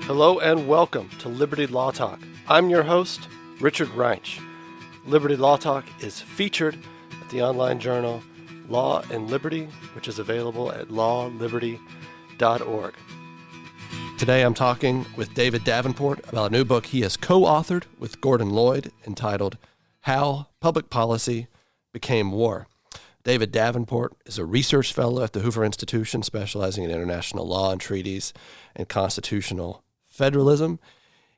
Hello and welcome to Liberty Law Talk. I'm your host, Richard Reinsch. Liberty Law Talk is featured at the online journal Law and Liberty, which is available at lawliberty.org. Today I'm talking with David Davenport about a new book he has co-authored with Gordon Lloyd entitled How Public Policy Became War. David Davenport is a research fellow at the Hoover Institution specializing in international law and treaties and constitutional federalism.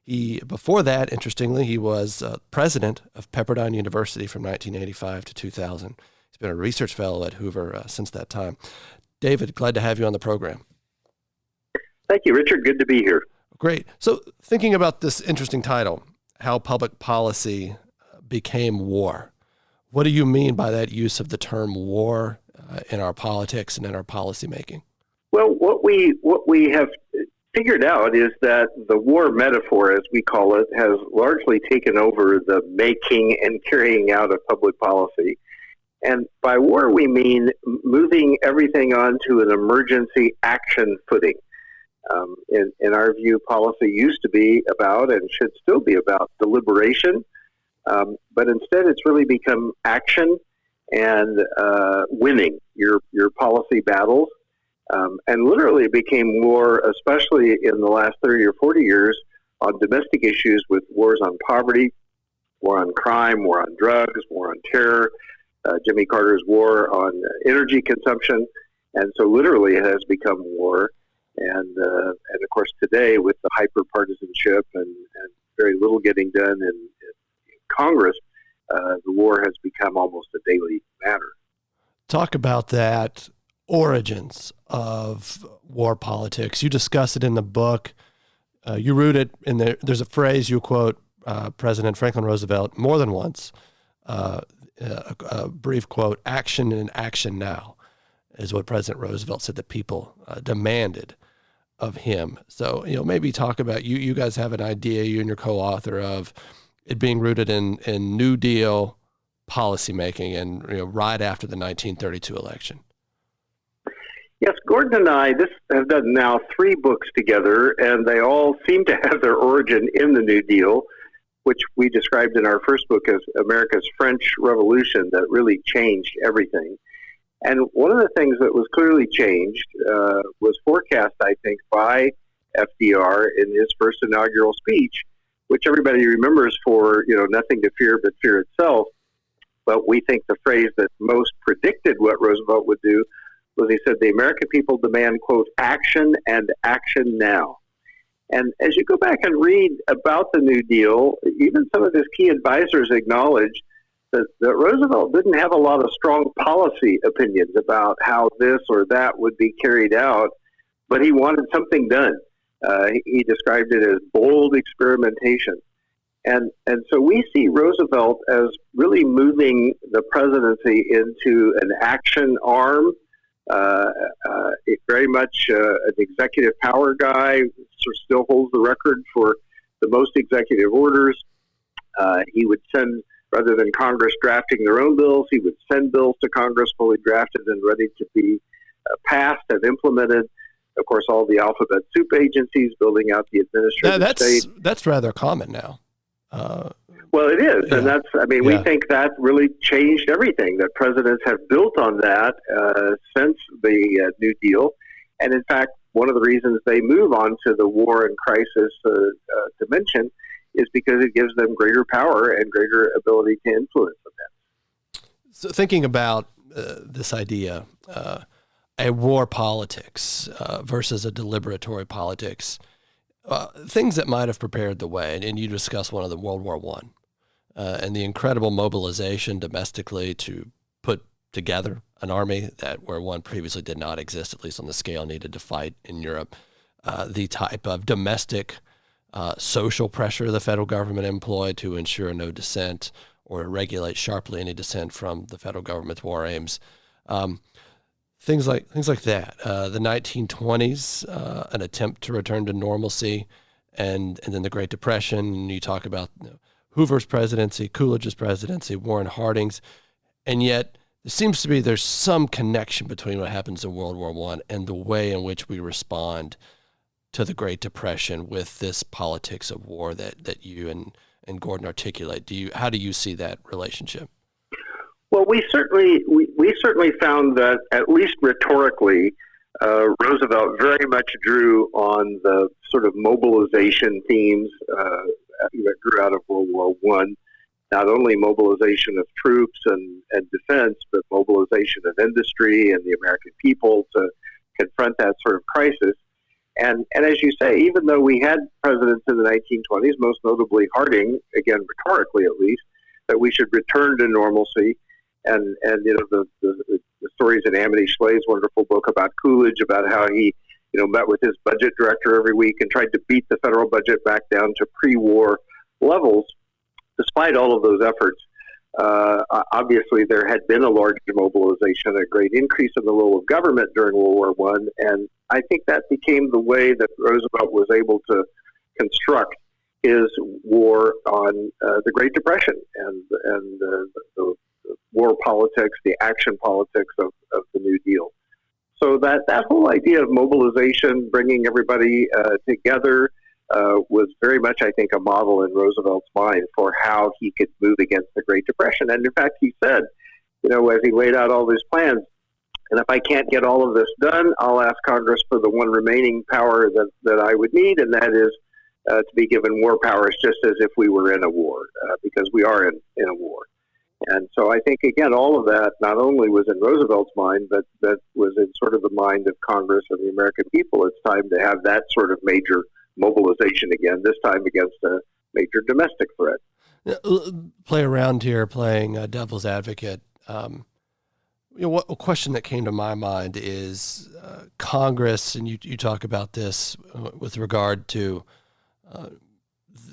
Before that, interestingly, he was president of Pepperdine University from 1985 to 2000. He's been a research fellow at Hoover since that time. David, glad to have you on the program. Thank you, Richard. Good to be here. Great. So thinking about this interesting title, How Public Policy Became War, what do you mean by that use of the term war in our politics and in our policymaking? Well, what we have figured out is that the war metaphor, as we call it, has largely taken over the making and carrying out of public policy. And by war, we mean moving everything onto an emergency action footing. In our view, policy used to be about and should still be about deliberation, but instead it's really become action and winning your policy battles. And literally it became war, especially in the last 30 or 40 years, on domestic issues with wars on poverty, war on crime, war on drugs, war on terror, Jimmy Carter's war on energy consumption. And so literally it has become war. And of course today with the hyper-partisanship and very little getting done in Congress, the war has become almost a daily matter. Talk about that origins of war politics. You discuss it in the book. You root it in there. There's a phrase you quote President Franklin Roosevelt more than once, a brief quote, "Action and action now," is what President Roosevelt said that people demanded of him. So, maybe talk about, you guys have an idea, you and your co-author, of it being rooted in New Deal policymaking and right after the 1932 election. Yes, Gordon and I have done now 3 books together, and they all seem to have their origin in the New Deal, which we described in our first book as America's French Revolution that really changed everything. And one of the things that was clearly changed was forecast, I think, by FDR in his first inaugural speech, which everybody remembers for, nothing to fear but fear itself. But we think the phrase that most predicted what Roosevelt would do was he said, the American people demand, quote, action and action now. And as you go back and read about the New Deal, even some of his key advisors acknowledged that Roosevelt didn't have a lot of strong policy opinions about how this or that would be carried out, but he wanted something done. He described it as bold experimentation. And so we see Roosevelt as really moving the presidency into an action arm, very much an executive power guy, still holds the record for the most executive orders. He would send, rather than Congress drafting their own bills, he would send bills to Congress fully drafted and ready to be passed and implemented. Of course, all the alphabet soup agencies building out the administrative state. That's rather common now. Well, it is. Yeah. And we think that really changed everything, that presidents have built on that since the New Deal. And in fact, one of the reasons they move on to the war and crisis dimension is because it gives them greater power and greater ability to influence events. So thinking about this idea, a war politics versus a deliberatory politics, things that might have prepared the way, and you discuss one of the World War I, and the incredible mobilization domestically to put together an army where one previously did not exist, at least on the scale needed to fight in Europe, the type of domestic social pressure the federal government employed to ensure no dissent or regulate sharply any dissent from the federal government's war aims. Things like that. The 1920s, an attempt to return to normalcy, and then the Great Depression. And you talk about Hoover's presidency, Coolidge's presidency, Warren Harding's, and yet it seems to be there's some connection between what happens in World War I and the way in which we respond to the Great Depression with this politics of war that you and Gordon articulate? How do you see that relationship? Well, we certainly found that, at least rhetorically, Roosevelt very much drew on the sort of mobilization themes that grew out of World War I. Not only mobilization of troops and defense, but mobilization of industry and the American people to confront that sort of crisis. And as you say, even though we had presidents in the 1920s, most notably Harding, again rhetorically at least, that we should return to normalcy. And the stories in Amity Schleye's wonderful book about Coolidge, about how he met with his budget director every week and tried to beat the federal budget back down to pre-war levels. Despite all of those efforts, obviously there had been a large mobilization, a great increase in the role of government during World War I, and I think that became the way that Roosevelt was able to construct his war on the Great Depression and the war politics, the action politics of the New Deal. So that whole idea of mobilization, bringing everybody together, was very much, I think, a model in Roosevelt's mind for how he could move against the Great Depression. And in fact, he said, as he laid out all these plans, and if I can't get all of this done, I'll ask Congress for the one remaining power that I would need, and that is to be given war powers, just as if we were in a war, because we are in a war. And so I think, again, all of that not only was in Roosevelt's mind, but that was in sort of the mind of Congress and the American people. It's time to have that sort of major mobilization again, this time against a major domestic threat. Play around here, playing devil's advocate. A question that came to my mind is Congress, and you talk about this with regard to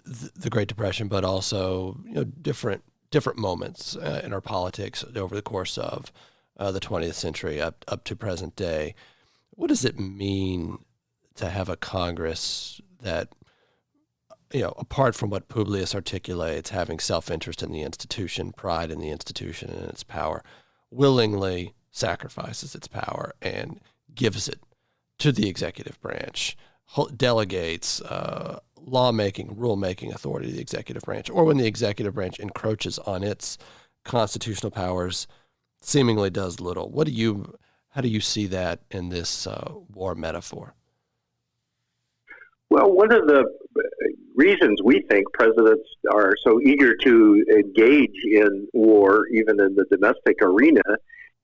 the Great Depression, but also different moments in our politics over the course of the 20th century up to present day. What does it mean to have a Congress that, apart from what Publius articulates, having self-interest in the institution, pride in the institution and its power, willingly sacrifices its power and gives it to the executive branch, delegates lawmaking, rulemaking authority to the executive branch, or when the executive branch encroaches on its constitutional powers, seemingly does little? How do you see that in this war metaphor? Well, one of the reasons we think presidents are so eager to engage in war, even in the domestic arena,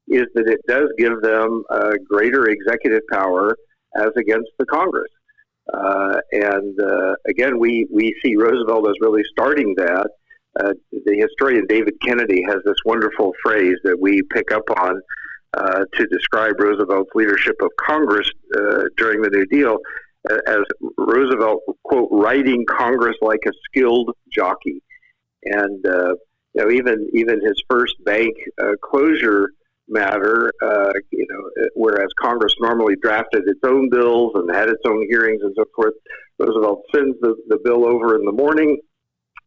is that it does give them greater executive power as against the Congress. Again, we see Roosevelt as really starting that. The historian David Kennedy has this wonderful phrase that we pick up on to describe Roosevelt's leadership of Congress during the New Deal as Roosevelt, quote, riding Congress like a skilled jockey. And, even his first bank closure matter, whereas Congress normally drafted its own bills and had its own hearings and so forth, Roosevelt sends the bill over in the morning,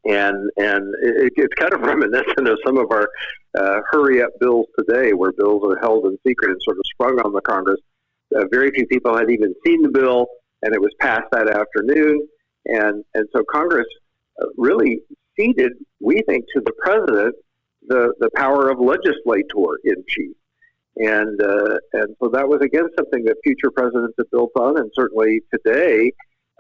and it's kind of reminiscent of some of our hurry-up bills today, where bills are held in secret and sort of sprung on the Congress. Very few people had even seen the bill, and it was passed that afternoon, and so Congress really ceded, we think, to the president the power of legislator in chief, and so that was again something that future presidents have built on, and certainly today,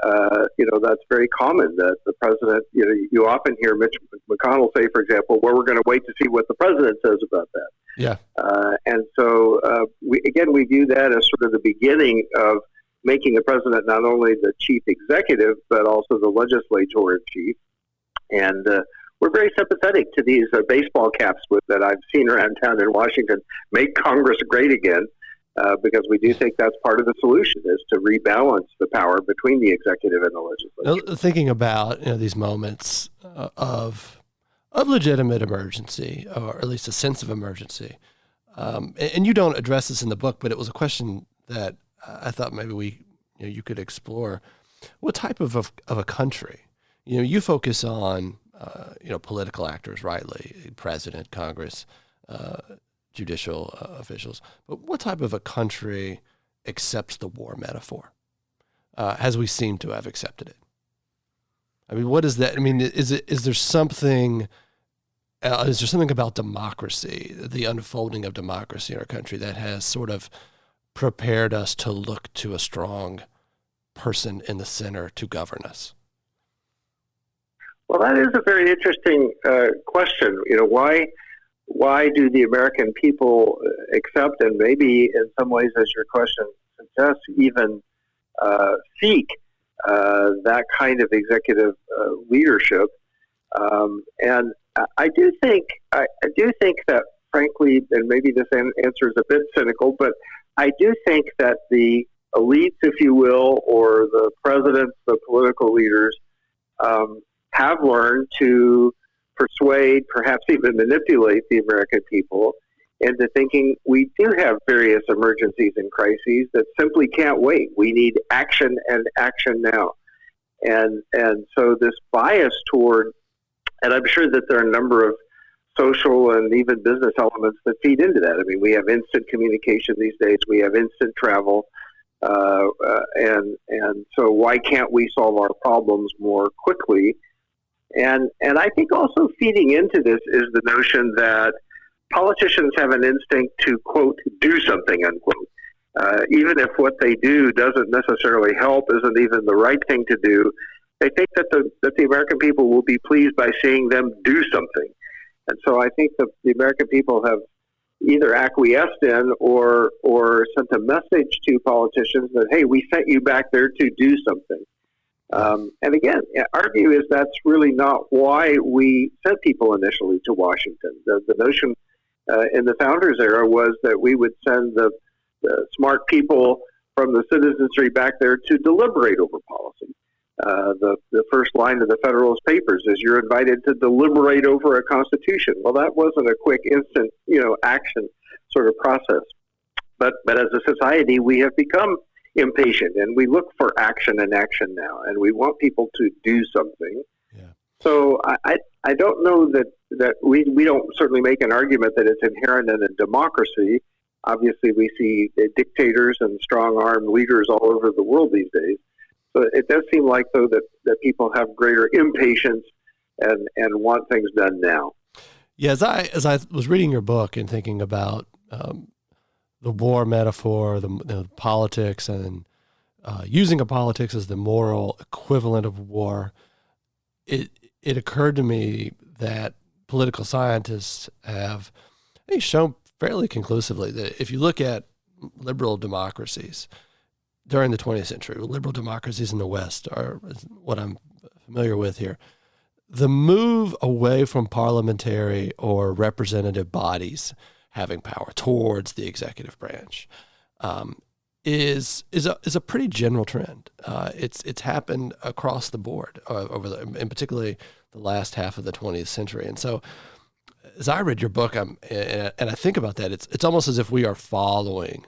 that's very common. That the president, you often hear Mitch McConnell say, for example, "Well, we're going to wait to see what the president says about that." Yeah, and so we view that as sort of the beginning of making the president not only the chief executive but also the legislator in chief, and we're very sympathetic to these baseball caps that I've seen around town in Washington, "Make Congress great again," because we do think that's part of the solution, is to rebalance the power between the executive and the legislature. Now, thinking about these moments of legitimate emergency, or at least a sense of emergency, and you don't address this in the book, but it was a question that I thought maybe you could explore. What type of a country? You focus on political actors, rightly, president, Congress, judicial officials. But what type of a country accepts the war metaphor? as we seem to have accepted it. I mean, what is that? I mean, is there something about democracy, the unfolding of democracy in our country, that has sort of prepared us to look to a strong person in the center to govern us? Well, that is a very interesting question. Why do the American people accept, and maybe in some ways, as your question suggests, even seek that kind of executive leadership? And I do think that, frankly, and maybe this answer is a bit cynical, but I do think that the elites, if you will, or the presidents, the political leaders, have learned to persuade, perhaps even manipulate the American people into thinking we do have various emergencies and crises that simply can't wait. We need action, and action now. And so this bias toward, and I'm sure that there are a number of social and even business elements that feed into that. I mean, we have instant communication these days. We have instant travel. And so why can't we solve our problems more quickly? And I think also feeding into this is the notion that politicians have an instinct to, quote, do something, unquote. Even if what they do doesn't necessarily help, isn't even the right thing to do, they think that the American people will be pleased by seeing them do something. And so I think that the American people have either acquiesced in or sent a message to politicians that, hey, we sent you back there to do something. And again, our view is that's really not why we sent people initially to Washington. The notion in the founders' era was that we would send the smart people from the citizenry back there to deliberate over policy. The first line of the Federalist Papers is you're invited to deliberate over a constitution. Well, that wasn't a quick, instant, action sort of process. But as a society, we have become impatient, and we look for action and action now, and we want people to do something. Yeah. So I don't know that we don't certainly make an argument that it's inherent in a democracy. Obviously, we see dictators and strong-armed leaders all over the world these days. So it does seem like, though, that people have greater impatience and want things done now. Yeah, as I was reading your book and thinking about the war metaphor, the politics, and using a politics as the moral equivalent of war, it occurred to me that political scientists have shown fairly conclusively that if you look at liberal democracies during the 20th century, liberal democracies in the West are what I'm familiar with here. The move away from parliamentary or representative bodies having power towards the executive branch is a pretty general trend. It's happened across the board and particularly the last half of the 20th century. And so, as I read your book, and I think about that, it's almost as if we are following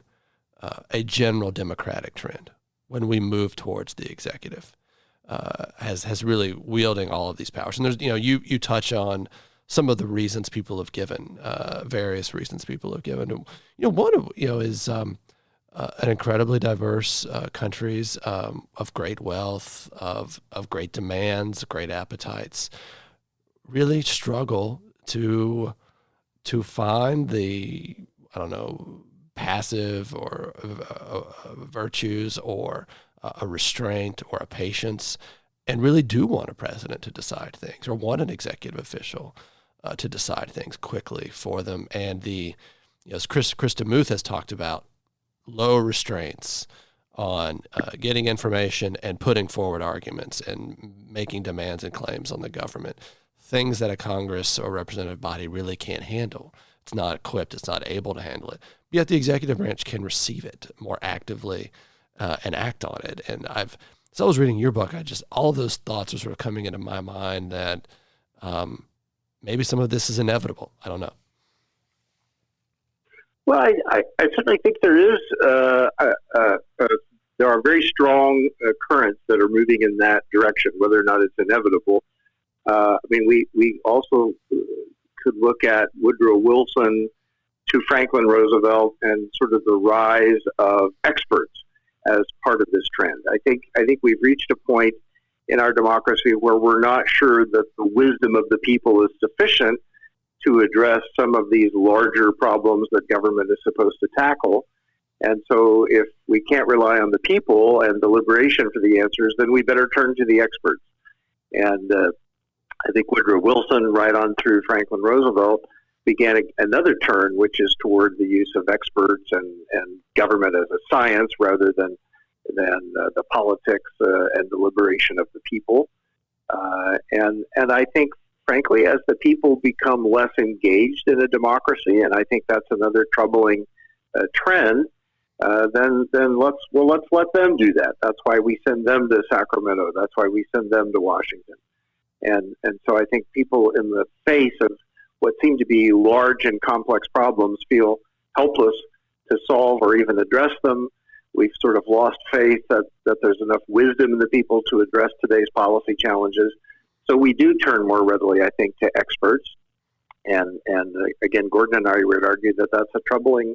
a general democratic trend when we move towards the executive, has really wielding all of these powers. And there's, you touch on some of the reasons people have given, various reasons people have given. One of is an incredibly diverse countries of great wealth, of great demands, great appetites, really struggle to find the passive or virtues or a restraint or a patience, and really do want a president to decide things or want an executive official to decide things quickly for them. And as Chris DeMuth has talked about, low restraints on getting information and putting forward arguments and making demands and claims on the government, things that a Congress or representative body really can't handle. It's not equipped, it's not able to handle it. Yet the executive branch can receive it more actively and act on it. And as I was reading your book, all of those thoughts were sort of coming into my mind that maybe some of this is inevitable. I don't know. Well, I certainly think there is. There are very strong currents that are moving in that direction, whether or not it's inevitable. We also could look at Woodrow Wilson to Franklin Roosevelt and sort of the rise of experts as part of this trend. I think we've reached a point in our democracy where we're not sure that the wisdom of the people is sufficient to address some of these larger problems that government is supposed to tackle. And so if we can't rely on the people and deliberation for the answers, then we better turn to the experts. And I think Woodrow Wilson, right on through Franklin Roosevelt, began another turn, which is toward the use of experts and government as a science rather than the politics and deliberation of the people. And I think, frankly, as the people become less engaged in a democracy, and I think that's another troubling trend, then let's let them do that. That's why we send them to Sacramento. That's why we send them to Washington. And so I think people in the face of what seem to be large and complex problems feel helpless to solve or even address them. We've sort of lost faith that there's enough wisdom in the people to address today's policy challenges. So we do turn more readily, I think, to experts. And again, Gordon and I would argue that that's a troubling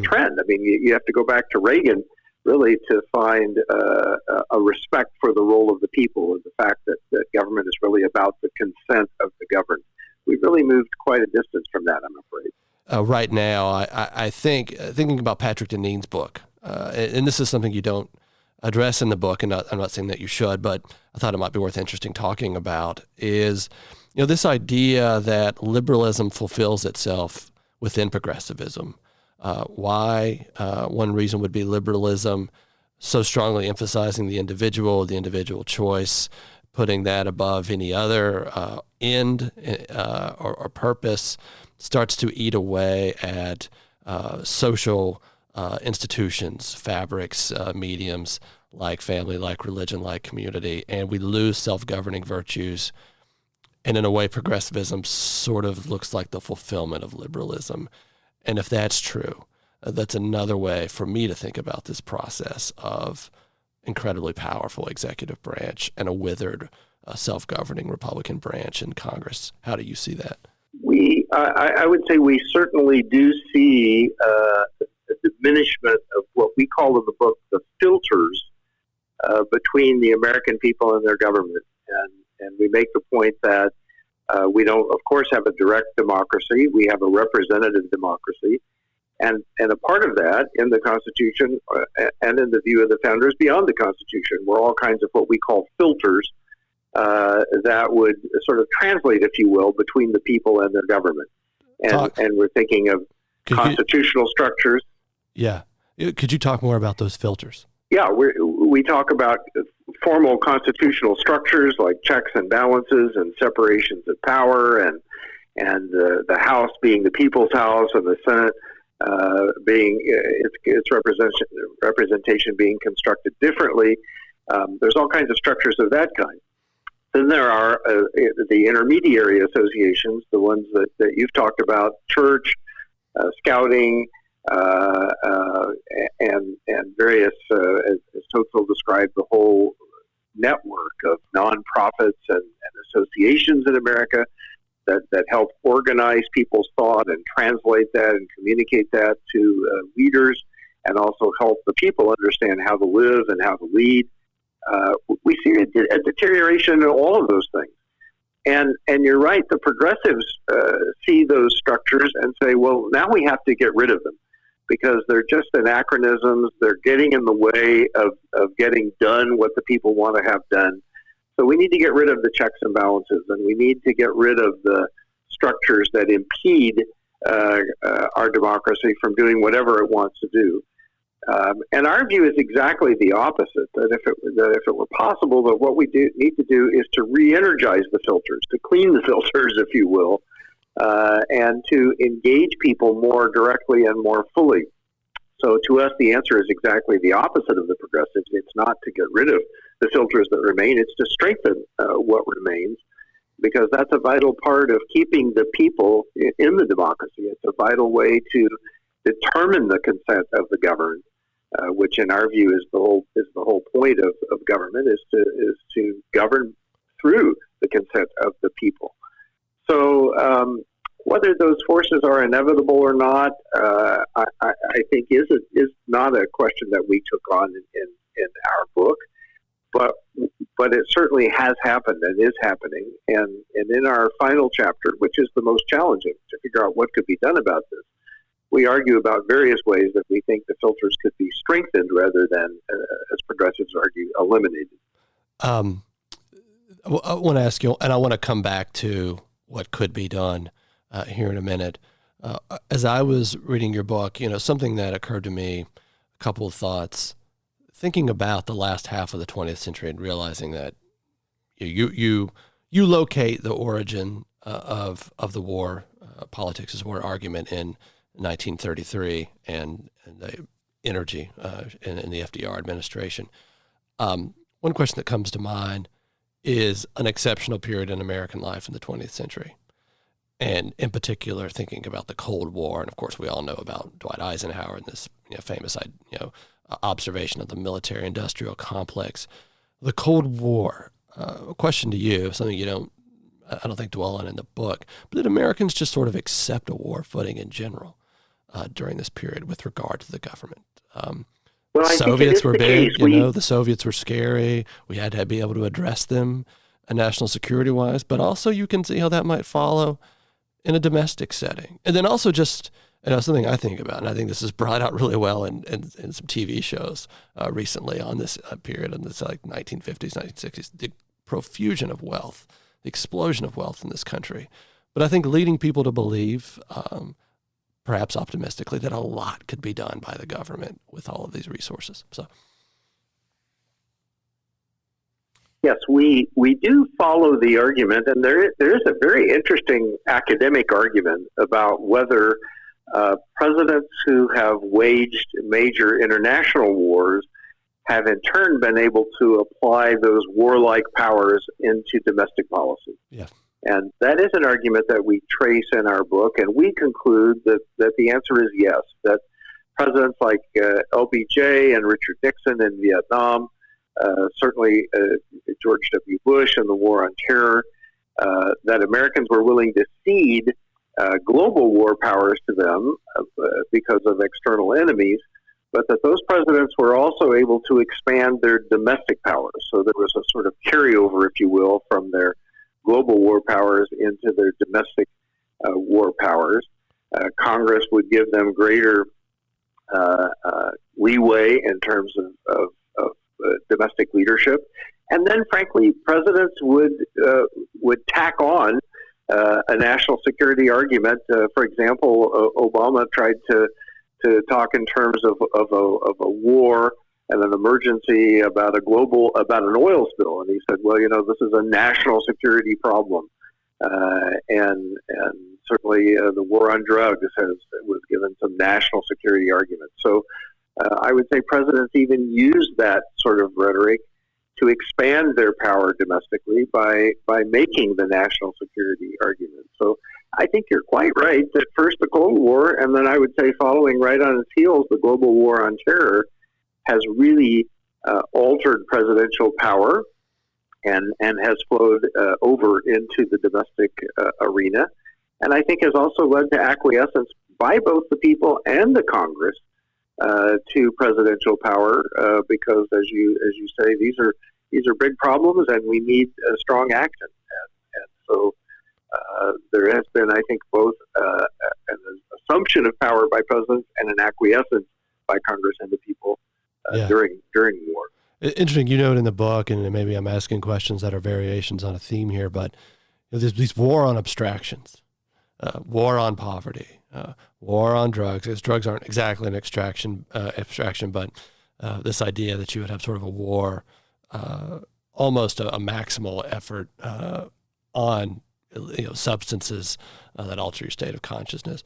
trend. I mean, you have to go back to Reagan, really, to find a respect for the role of the people and the fact that government is really about the consent of the governed. We've really moved quite a distance from that, I'm afraid. Right now, I think, thinking about Patrick Deneen's book, and this is something you don't address in the book, and I'm not saying that you should, but I thought it might be worth interesting talking about, is this idea that liberalism fulfills itself within progressivism. Why? One reason would be liberalism so strongly emphasizing the individual choice, putting that above any other end or purpose, starts to eat away at social institutions, fabrics, mediums like family, like religion, like community, and we lose self-governing virtues. And in a way, progressivism sort of looks like the fulfillment of liberalism. And if that's true, that's another way for me to think about this process of incredibly powerful executive branch and a withered self-governing Republican branch in Congress. How do you see that? I would say we certainly do see a diminishment of what we call in the book the filters between the American people and their government. And we make the point that we don't, of course, have a direct democracy. We have a representative democracy. And a part of that in the Constitution and in the view of the founders beyond the Constitution were all kinds of what we call filters that would sort of translate, if you will, between the people and their government. And we're thinking of constitutional structures. Yeah. Could you talk more about those filters? Yeah, we talk about formal constitutional structures like checks and balances and separations of power and the House being the people's house and the Senate being its representation being constructed differently. There's all kinds of structures of that kind. Then there are the intermediary associations, the ones that you've talked about, church, scouting, and various, as Tocqueville described, the whole network of nonprofits and associations in America that help organize people's thought and translate that and communicate that to leaders, and also help the people understand how to live and how to lead. We see a deterioration in all of those things. And you're right, the progressives see those structures and say, well, now we have to get rid of them because they're just anachronisms. They're getting in the way of getting done what the people want to have done. So we need to get rid of the checks and balances, and we need to get rid of the structures that impede our democracy from doing whatever it wants to do. And our view is exactly the opposite, that if it were possible, that what we need to do is to re-energize the filters, to clean the filters, if you will, and to engage people more directly and more fully. So to us, the answer is exactly the opposite of the progressives. It's not to get rid of the filters that remain, it's to strengthen what remains, because that's a vital part of keeping the people in the democracy. It's a vital way to determine the consent of the governed, which in our view is the whole point of government, is to govern through the consent of the people. So Whether those forces are inevitable or not, I think is not a question that we took on in our book, but it certainly has happened and is happening. And in our final chapter, which is the most challenging to figure out what could be done about this, we argue about various ways that we think the filters could be strengthened rather than, as progressives argue, eliminated. I want to ask you, and I want to come back to what could be done here in a minute. As I was reading your book, something that occurred to me, a couple of thoughts, thinking about the last half of the 20th century and realizing that you locate the origin of the war, politics as war argument in 1933 and the energy in the FDR administration. One question that comes to mind is an exceptional period in American life in the 20th century. And in particular, thinking about the Cold War. And of course, we all know about Dwight Eisenhower and this famous observation of the military-industrial complex. The Cold War, a question to you, something I don't think dwell on in the book, but did Americans just sort of accept a war footing in general during this period with regard to the government? Well, Soviets were big, the Soviets were scary. We had to be able to address them national security-wise, but also you can see how that might follow in a domestic setting. And then also just, something I think about, and I think this is brought out really well in some TV shows recently on this period, in this 1950s, 1960s, the profusion of wealth, the explosion of wealth in this country. But I think leading people to believe, perhaps optimistically, that a lot could be done by the government with all of these resources. So, yes, we do follow the argument, and there is a very interesting academic argument about whether presidents who have waged major international wars have in turn been able to apply those warlike powers into domestic policy. Yeah. And that is an argument that we trace in our book, and we conclude that the answer is yes, that presidents like LBJ and Richard Nixon in Vietnam, certainly George W. Bush and the War on Terror, that Americans were willing to cede global war powers to them because of external enemies, but that those presidents were also able to expand their domestic powers. So there was a sort of carryover, if you will, from their global war powers into their domestic war powers. Congress would give them greater leeway in terms of domestic leadership. And then, frankly, presidents would tack on a national security argument. For example, Obama tried to talk in terms of a war and an emergency about an oil spill, and he said, "Well, this is a national security problem," and certainly the war on drugs was given some national security arguments. So I would say presidents even use that sort of rhetoric to expand their power domestically by making the national security argument. So I think you're quite right that first the Cold War, and then I would say following right on its heels, the global war on terror has really altered presidential power and has flowed over into the domestic arena. And I think has also led to acquiescence by both the people and the Congress to presidential power, because as you say, these are big problems, and we need strong action. And so there has been, I think, both an assumption of power by presidents and an acquiescence by Congress and the people during war. Interesting. You note in the book, and maybe I'm asking questions that are variations on a theme here, but there's these war on abstractions, war on poverty, war on drugs. Because drugs aren't exactly an abstraction, but this idea that you would have sort of a war, almost a maximal effort on substances that alter your state of consciousness,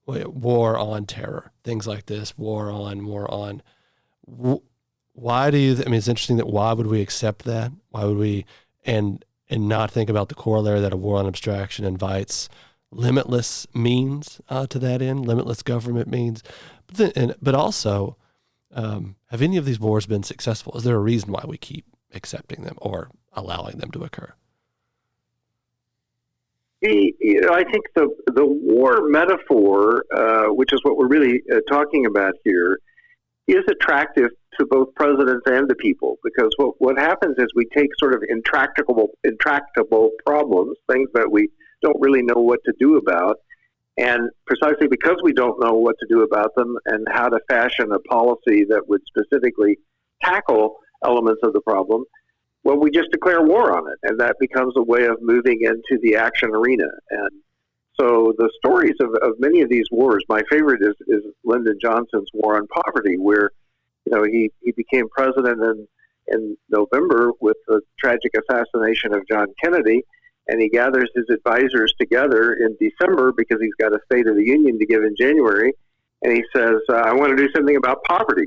war on terror, things like this, war on. Why do you? It's interesting that why would we accept that? Why would we and not think about the corollary that a war on abstraction invites limitless means to that end, limitless government means, but also have any of these wars been successful? Is there a reason why we keep accepting them or allowing them to occur? I think the war metaphor, which is what we're really talking about here, is attractive to both presidents and the people, because what happens is we take sort of intractable problems, things that we don't really know what to do about, and precisely because we don't know what to do about them and how to fashion a policy that would specifically tackle elements of the problem, well, we just declare war on it, and that becomes a way of moving into the action arena. And so the stories of many of these wars, my favorite is Lyndon Johnson's War on Poverty, where he became president in November with the tragic assassination of John Kennedy, and he gathers his advisors together in December because he's got a State of the Union to give in January, and he says, I want to do something about poverty.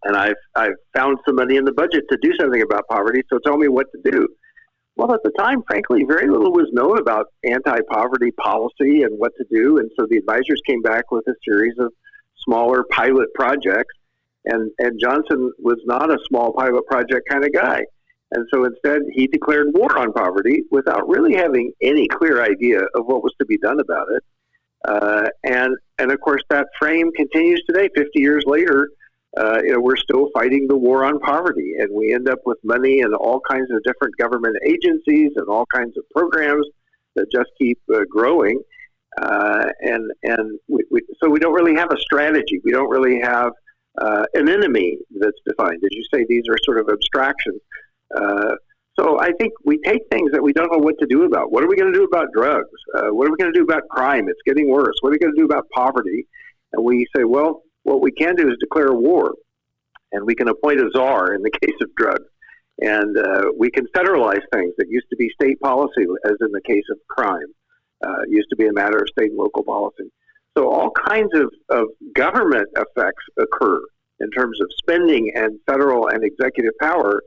And I've found some money in the budget to do something about poverty, so tell me what to do. Well, at the time, frankly, very little was known about anti-poverty policy and what to do, and so the advisors came back with a series of smaller pilot projects, and Johnson was not a small pilot project kind of guy. And so instead, he declared war on poverty without really having any clear idea of what was to be done about it. And of course, that frame continues today, 50 years later. We're still fighting the war on poverty, and we end up with money in all kinds of different government agencies and all kinds of programs that just keep growing. So we don't really have a strategy. We don't really have an enemy that's defined. As you say, these are sort of abstractions. So I think we take things that we don't know what to do about. What are we going to do about drugs? What are we going to do about crime? It's getting worse. What are we going to do about poverty? And we say, well, what we can do is declare war, and we can appoint a czar in the case of drugs, and we can federalize things that used to be state policy, as in the case of crime. It used to be a matter of state and local policy. So all kinds of government effects occur in terms of spending and federal and executive power,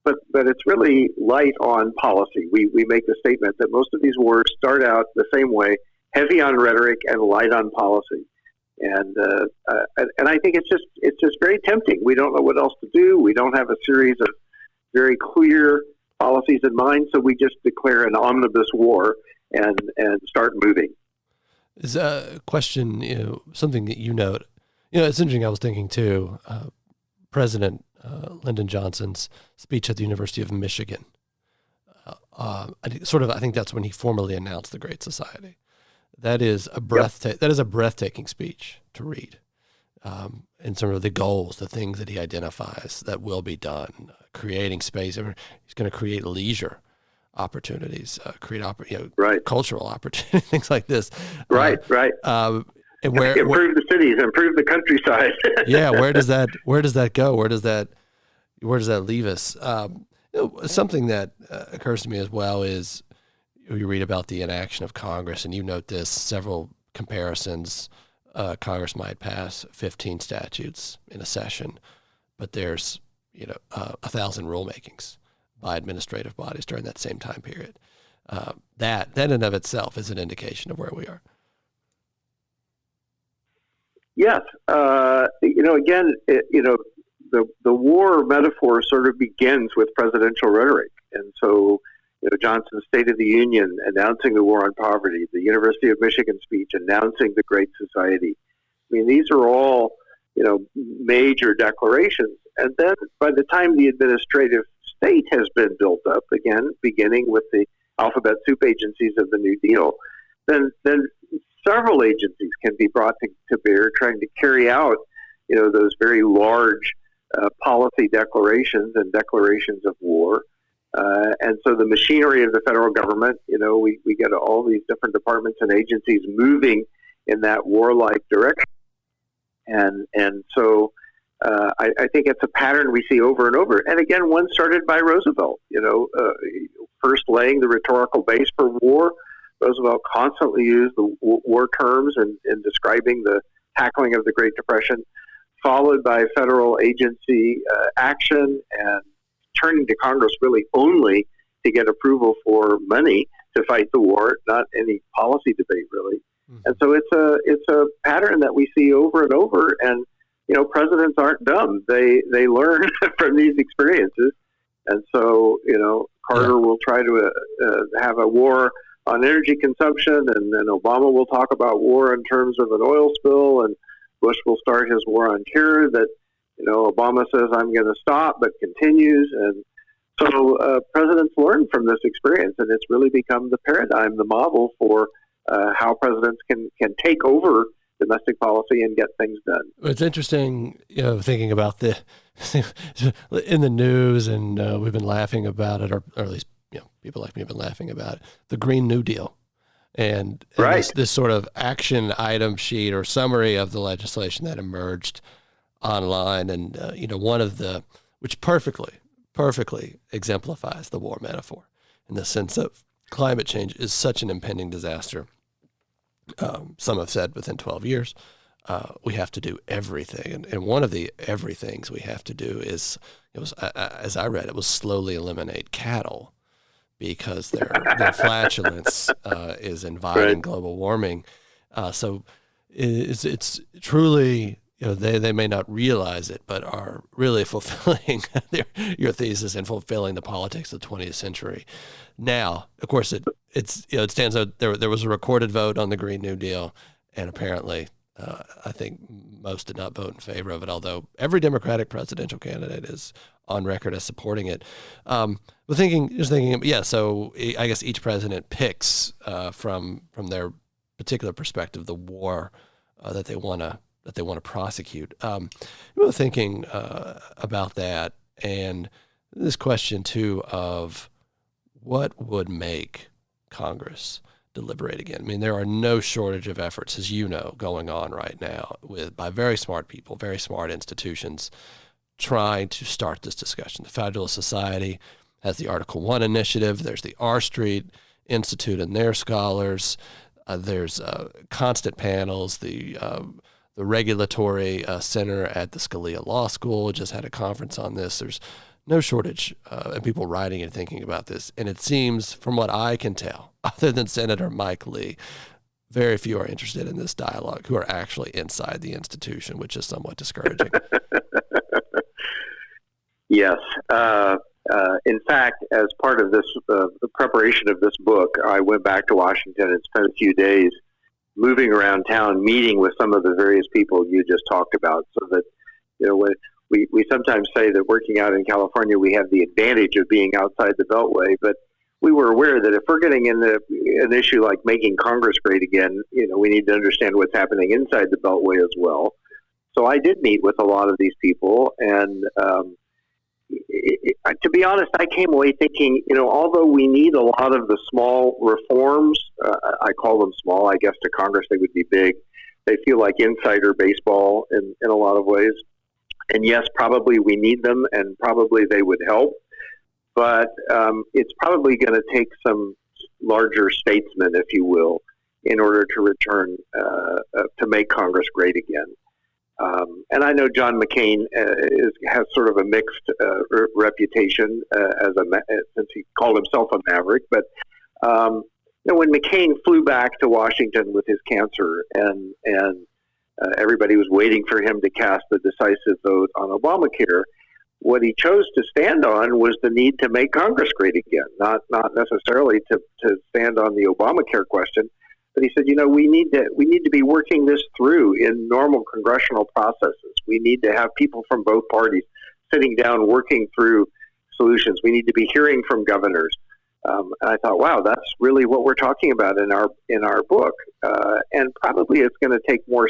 but it's really light on policy. We make the statement that most of these wars start out the same way, heavy on rhetoric and light on policy. And I think it's just very tempting. We don't know what else to do. We don't have a series of very clear policies in mind, so we just declare an omnibus war and start moving. Is a question, something that you note. It's interesting. I was thinking too. President Lyndon Johnson's speech at the University of Michigan. I think that's when he formally announced the Great Society. That is a breathtaking speech to read, and sort of the goals, the things that he identifies that will be done, creating space. He's going to create leisure opportunities, cultural opportunities, things like this. Right. And improve the cities, improve the countryside. Yeah, where does that go? Where does that leave us? Something that occurs to me as well is, you read about the inaction of Congress, and you note this, several comparisons. Congress might pass 15 statutes in a session, but there's 1,000 rulemakings by administrative bodies during that same time period. That in and of itself is an indication of where we are. Yes. Again, the war metaphor sort of begins with presidential rhetoric. And so, Johnson's State of the Union announcing the war on poverty, the University of Michigan speech announcing the Great Society. I mean, these are all, major declarations. And then by the time the administrative state has been built up, again, beginning with the alphabet soup agencies of the New Deal, then several agencies can be brought to bear trying to carry out, those very large policy declarations and declarations of war. And so the machinery of the federal government, we get all these different departments and agencies moving in that warlike direction. And so I think it's a pattern we see over and over. And again, one started by Roosevelt, first laying the rhetorical base for war. Roosevelt constantly used the war terms in describing the tackling of the Great Depression, followed by federal agency action and turning to Congress really only to get approval for money to fight the war, not any policy debate really. Mm-hmm. And so it's a pattern that we see over and over. And presidents aren't dumb; they learn from these experiences. And so Carter will try to have a war on energy consumption, and then Obama will talk about war in terms of an oil spill, and Bush will start his war on terror that, Obama says, I'm going to stop, but continues. And so presidents learn from this experience, and it's really become the paradigm, the model for how presidents can take over domestic policy and get things done. It's interesting, thinking about the in the news, and we've been laughing about it, or at least people like me have been laughing about it, the Green New Deal, and right. this sort of action item sheet or summary of the legislation that emerged online, and one of the which perfectly exemplifies the war metaphor in the sense of climate change is such an impending disaster. Some have said within 12 years, we have to do everything. And one of the everythings we have to do is, as I read, it was slowly eliminate cattle because their flatulence is inviting global warming. So it's truly, they may not realize it, but are really fulfilling your thesis and fulfilling the politics of the 20th century. Now, of course, it stands out. There was a recorded vote on the Green New Deal, and apparently, I think most did not vote in favor of it. Although every Democratic presidential candidate is on record as supporting it. But thinking, So I guess each president picks from their particular perspective the war that they want to prosecute. Thinking about that, and this question too of what would make Congress deliberate again. I mean, there are no shortage of efforts, as you know, going on right now by very smart people, very smart institutions, trying to start this discussion. The Federalist Society has the Article 1 initiative. There's the R Street Institute and their scholars. There's constant panels. The Regulatory Center at the Scalia Law School just had a conference on this. There's no shortage of people writing and thinking about this. And it seems, from what I can tell, other than Senator Mike Lee, very few are interested in this dialogue who are actually inside the institution, which is somewhat discouraging. Yes. In fact, as part of this, the preparation of this book, I went back to Washington and spent a few days moving around town, meeting with some of the various people you just talked about, so that, we sometimes say that working out in California, we have the advantage of being outside the Beltway, but we were aware that if we're getting into an issue like making Congress great again, we need to understand what's happening inside the Beltway as well. So I did meet with a lot of these people, and to be honest, I came away thinking, although we need a lot of the small reforms, I call them small, I guess to Congress they would be big. They feel like insider baseball in a lot of ways. And yes, probably we need them, and probably they would help. But it's probably going to take some larger statesmen, if you will, in order to return, to make Congress great again. And I know John McCain has sort of a mixed reputation since he called himself a maverick. But when McCain flew back to Washington with his cancer, and everybody was waiting for him to cast the decisive vote on Obamacare, what he chose to stand on was the need to make Congress great again, not necessarily to stand on the Obamacare question. But he said, we need to be working this through in normal congressional processes. We need to have people from both parties sitting down working through solutions. We need to be hearing from governors. And I thought, wow, that's really what we're talking about in our book. And probably it's going to take more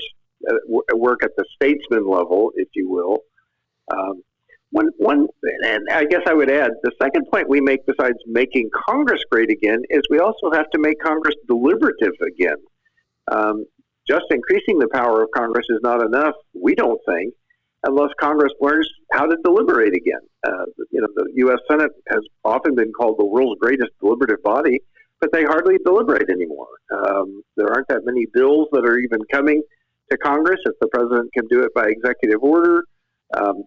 work at the statesman level, if you will. And I guess I would add, the second point we make besides making Congress great again is we also have to make Congress deliberative again. Just increasing the power of Congress is not enough, we don't think, unless Congress learns how to deliberate again. The U.S. Senate has often been called the world's greatest deliberative body, but they hardly deliberate anymore. There aren't that many bills that are even coming to Congress if the president can do it by executive order.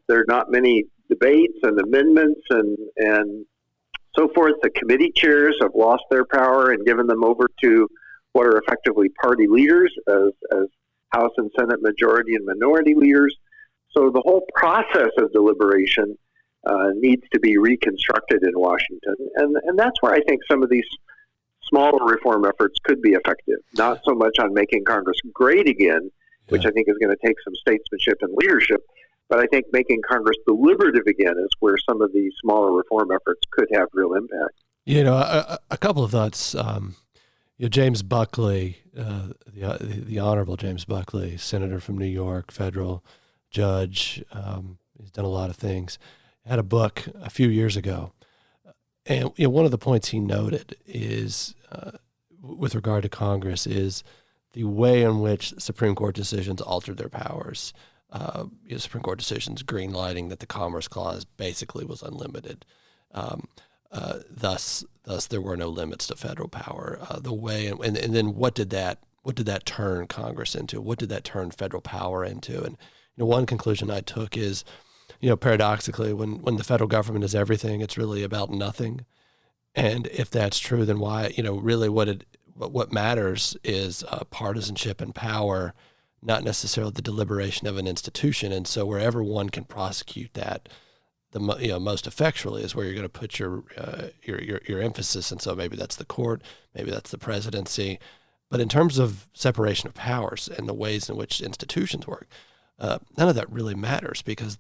There are not many debates and amendments and so forth. The committee chairs have lost their power and given them over to what are effectively party leaders as House and Senate majority and minority leaders. So the whole process of deliberation needs to be reconstructed in Washington. And that's where I think some of these smaller reform efforts could be effective. Not so much on making Congress great again, which I think is going to take some statesmanship and leadership, but I think making Congress deliberative again is where some of these smaller reform efforts could have real impact. A couple of thoughts. James Buckley, the Honorable James Buckley, senator from New York, federal judge, he's done a lot of things, had a book a few years ago. And one of the points he noted is, with regard to Congress, is the way in which Supreme Court decisions altered their powers. Supreme Court decisions greenlighting that the Commerce Clause basically was unlimited. Thus, there were no limits to federal power. The way and then what did that turn Congress into? What did that turn federal power into? And one conclusion I took is, paradoxically, when the federal government is everything, it's really about nothing. And if that's true, then why? Really, what matters is partisanship and power, not necessarily the deliberation of an institution. And so wherever one can prosecute that, most effectually is where you're going to put your emphasis. And so maybe that's the court, maybe that's the presidency. But in terms of separation of powers and the ways in which institutions work, none of that really matters because,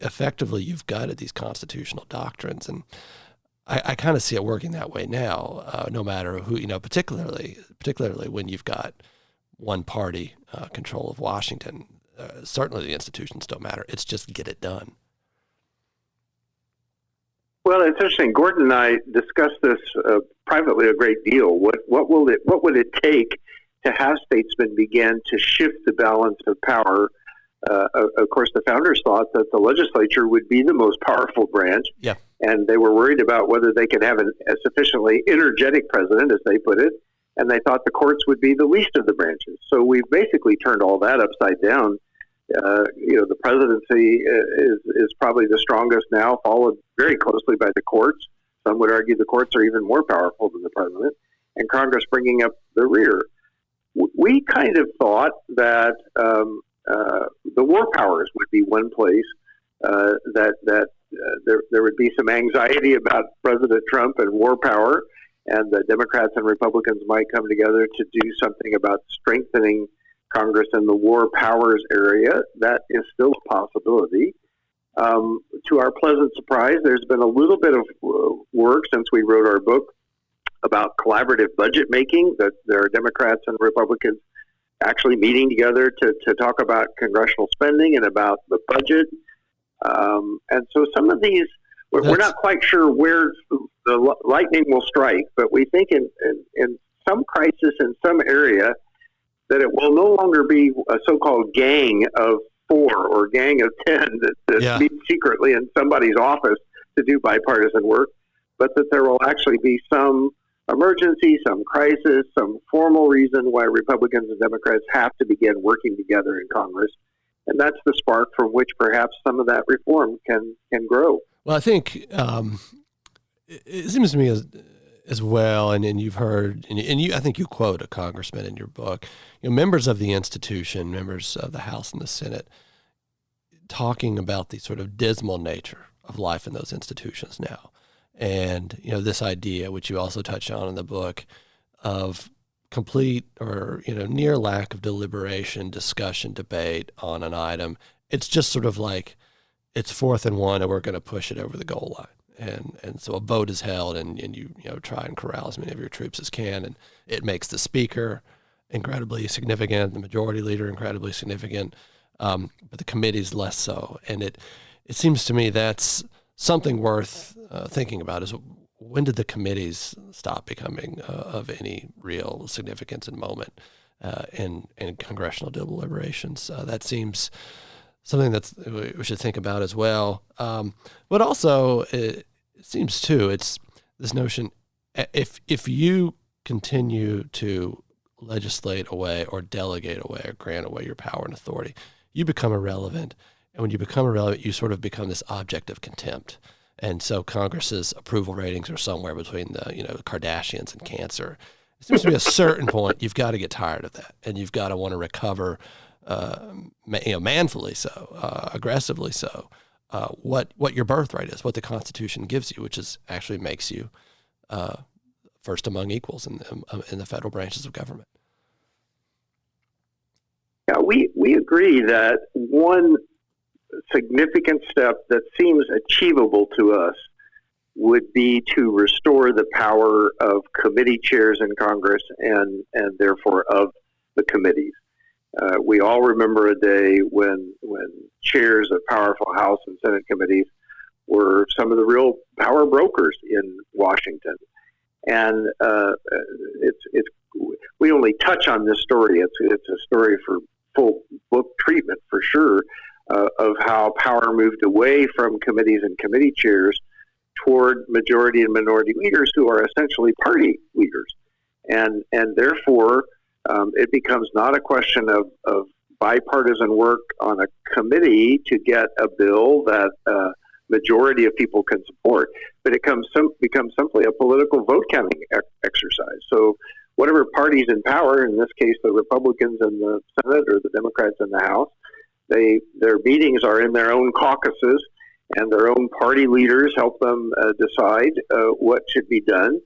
effectively you've gutted these constitutional doctrines. And I kind of see it working that way now, no matter who, particularly when you've got one party control of Washington. Certainly the institutions don't matter. It's just get it done. Well, it's interesting. Gordon and I discussed this privately a great deal. What would it take to have statesmen begin to shift the balance of power? Of course, the founders thought that the legislature would be the most powerful branch, and they were worried about whether they could have a sufficiently energetic president, as they put it, and they thought the courts would be the least of the branches. So we've basically turned all that upside down. The presidency is probably the strongest now, followed very closely by the courts. Some would argue the courts are even more powerful than the president, and Congress bringing up the rear. We kind of thought that the war powers would be one place that there would be some anxiety about President Trump and war power, and the Democrats and Republicans might come together to do something about strengthening Congress in the war powers area. That is still a possibility. To our pleasant surprise, there's been a little bit of work since we wrote our book about collaborative budget making, that there are Democrats and Republicans actually meeting together to talk about congressional spending and about the budget. And so some of these, we're not quite sure where the lightning will strike, but we think in some crisis in some area that it will no longer be a so-called gang of 4 or gang of 10 that meet secretly in somebody's office to do bipartisan work, but that there will actually be some emergency, some crisis, some formal reason why Republicans and Democrats have to begin working together in Congress. And that's the spark from which perhaps some of that reform can grow. Well, I think it seems to me as well, and you've heard, I think you quote a congressman in your book, members of the institution, members of the House and the Senate, talking about the sort of dismal nature of life in those institutions now. And, this idea, which you also touch on in the book, of complete or, near lack of deliberation, discussion, debate on an item. It's just sort of like it's 4th and 1 and we're going to push it over the goal line. And so a vote is held and you try and corral as many of your troops as can. And it makes the speaker incredibly significant, the majority leader incredibly significant, but the committee's less so. And it seems to me that's something worth thinking about is when did the committees stop becoming of any real significance and moment in congressional deliberations? That seems something that we should think about as well. But also, it seems too, it's this notion, if you continue to legislate away or delegate away or grant away your power and authority, you become irrelevant. And when you become irrelevant, you sort of become this object of contempt. And so Congress's approval ratings are somewhere between the Kardashians and cancer. It seems to be a certain point you've got to get tired of that, and you've got to want to recover, manfully so, aggressively so, what your birthright is, what the Constitution gives you, which is actually makes you, first among equals in the federal branches of government. Yeah, we agree that one significant step that seems achievable to us would be to restore the power of committee chairs in Congress and therefore of the committees. We all remember a day when chairs of powerful House and Senate committees were some of the real power brokers in Washington. And we only touch on this story. It's a story for full book treatment for sure, of how power moved away from committees and committee chairs toward majority and minority leaders who are essentially party leaders. And therefore, it becomes not a question of bipartisan work on a committee to get a bill that majority of people can support, but it becomes simply a political vote counting exercise. So whatever party's in power, in this case the Republicans in the Senate or the Democrats in the House, their meetings are in their own caucuses, and their own party leaders help them decide what should be done.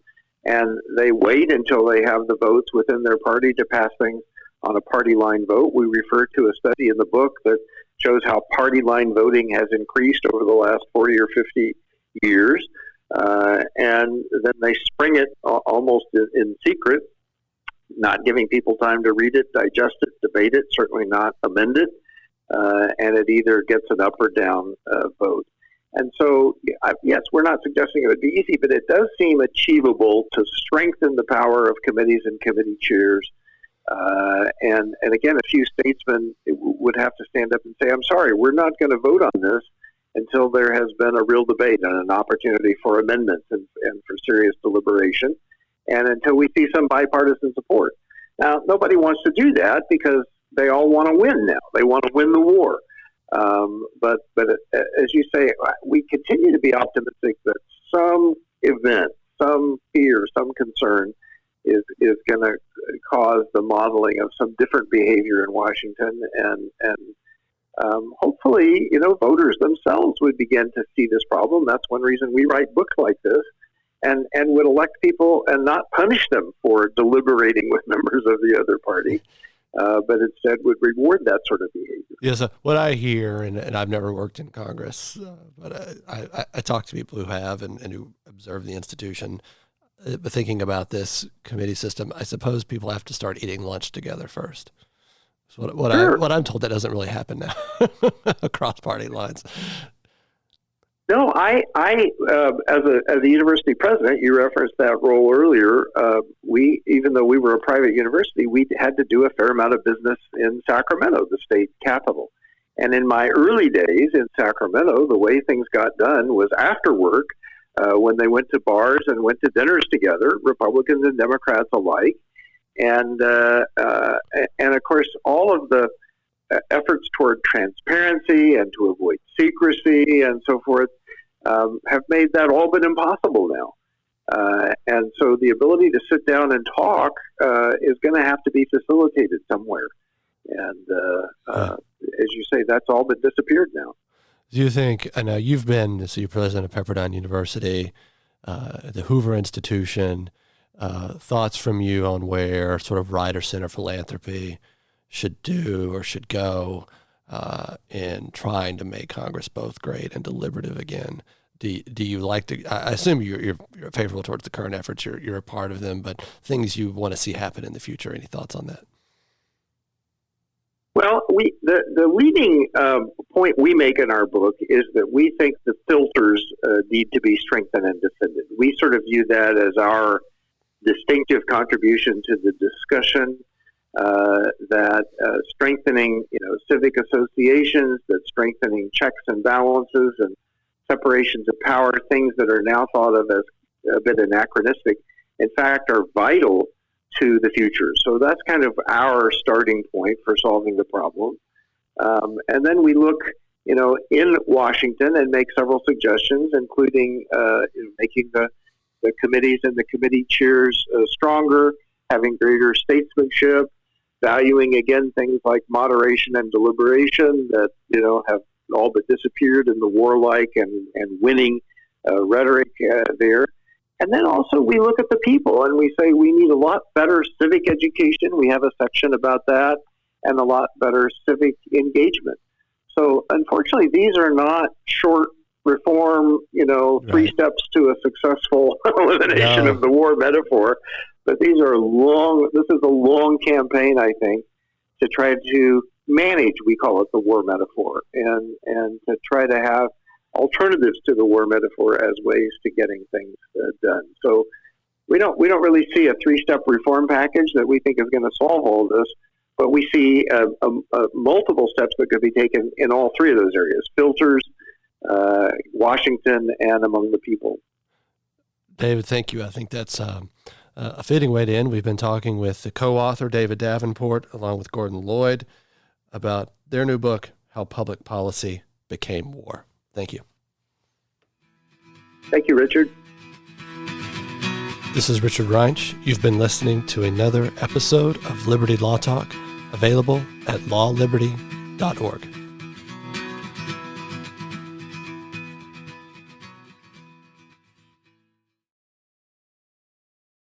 And they wait until they have the votes within their party to pass things on a party line vote. We refer to a study in the book that shows how party line voting has increased over the last 40 or 50 years. And then they spring it almost in secret, not giving people time to read it, digest it, debate it, certainly not amend it. And it either gets an up or down vote. And so, yes, we're not suggesting it would be easy, but it does seem achievable to strengthen the power of committees and committee chairs. And again, a few statesmen would have to stand up and say, I'm sorry, we're not going to vote on this until there has been a real debate and an opportunity for amendments and for serious deliberation, and until we see some bipartisan support. Now, nobody wants to do that because they all want to win now. They want to win the war. But as you say, we continue to be optimistic that some event, some fear, some concern is going to cause the modeling of some different behavior in Washington, and hopefully, voters themselves would begin to see this problem. That's one reason we write books like this, and would elect people and not punish them for deliberating with members of the other party. But instead would reward that sort of behavior. Yeah, so what I hear, and I've never worked in Congress, but I talk to people who have and who observe the institution. But thinking about this committee system, I suppose people have to start eating lunch together first. So what I'm told, that doesn't really happen now across party lines. No, I as a university president, you referenced that role earlier. Even though we were a private university, we had to do a fair amount of business in Sacramento, the state capital. And in my early days in Sacramento, the way things got done was after work, when they went to bars and went to dinners together, Republicans and Democrats alike. And of course, all of the efforts toward transparency and to avoid secrecy and so forth have made that all but impossible now. And so the ability to sit down and talk is going to have to be facilitated somewhere. And as you say, that's all but disappeared now. Do you think, I know you're president of Pepperdine University, the Hoover Institution, thoughts from you on where sort of right or center philanthropy should do or should go in trying to make Congress both great and deliberative again? Do you like to? I assume you're favorable towards the current efforts. You're a part of them, but things you want to see happen in the future. Any thoughts on that? Well, the leading point we make in our book is that we think the filters need to be strengthened and defended. We sort of view that as our distinctive contribution to the discussion. That strengthening, civic associations, that strengthening checks and balances and separations of power, things that are now thought of as a bit anachronistic, in fact, are vital to the future. So that's kind of our starting point for solving the problem. And then we look, in Washington and make several suggestions, including making the committees and the committee chairs stronger, having greater statesmanship, valuing, again, things like moderation and deliberation that, have all but disappeared in the warlike and winning rhetoric there. And then also we look at the people and we say we need a lot better civic education. We have a section about that, and a lot better civic engagement. So unfortunately, these are not short reform, three steps to a successful elimination of the war metaphor. But these are this is a long campaign, I think, to try to manage, we call it the war metaphor, and to try to have alternatives to the war metaphor as ways to getting things done. So we don't really see a three-step reform package that we think is going to solve all this, but we see multiple steps that could be taken in all three of those areas: filters, Washington, and among the people. David, thank you. I think that's a fitting way to end. We've been talking with the co-author, David Davenport, along with Gordon Lloyd, about their new book, How Public Policy Became War. Thank you. Thank you, Richard. This is Richard Reinsch. You've been listening to another episode of Liberty Law Talk, available at lawliberty.org.